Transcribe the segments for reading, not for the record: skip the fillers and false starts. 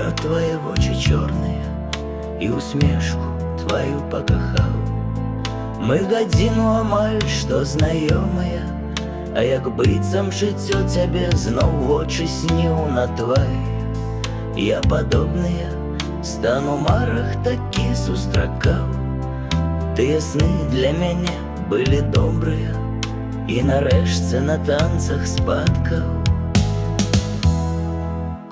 Я твои очі чорныя і усмешку твою пакахаў. Мы гадзіну амаль што знаёмыя, а як быццам жыццё цябе зноў вочы сніў на твае. Я падобныя стану марах такі сустракаў. Тыя сны для мяне былі добрыя і нарэшце на танцах спаткаў.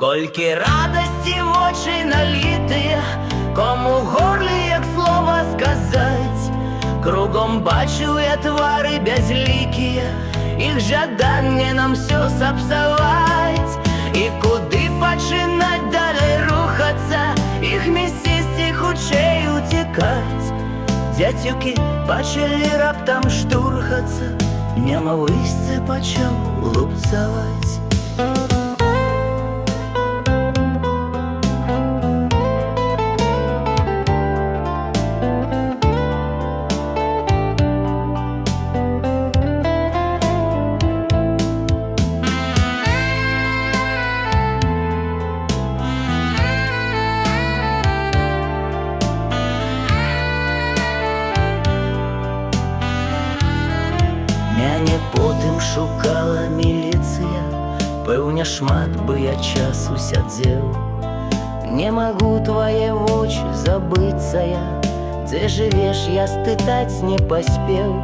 Колькі радасці вочы налітыя, кому горле як слова сказаць. Кругом бачыў я твары бязлікія, іх жаданне нам всё сапсаваць. І куды пачынаць далей рухацца, іх мясцісці хутчэй уцекаць. Дзяцюкі пачалі раптам штурхацца, нямавысцы пачаў лупцаваць. Мяне потым шукала міліцыя, пэўне шмат бы я часу сядзеў. Не магу твае вочы забыцца я, дзе жывеш я спытаць не паспеў.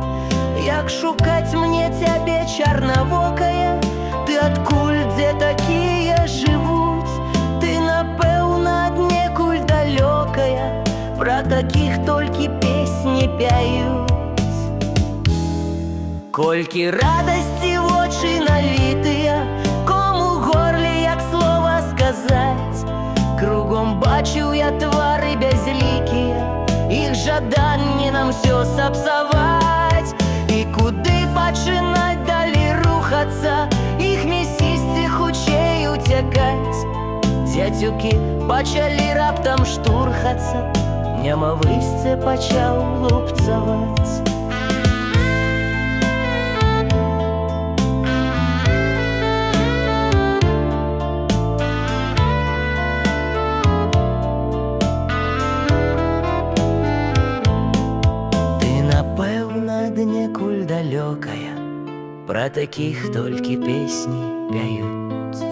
Як шукаць мне цябе чарнавокая, ты адкуль, дзе такія жывуць? Ты напэўна аднекуль далёкая, пра такіх толькі песні пяюць. Колькі радасці вочы налітыя, кому горле як слова сказаць. Кругом бачыў я твары бязлікія, іх жаданне нам всё сапсаваць. І куды пачынаць далей рухацца, іх мясісці хутчэй уцякаць. Дзяцюкі пачалі раптам штурхацца, нямавысцы пачаў лупцаваць. Аднекуль далёкая, пра такіх толькі песні пяюць.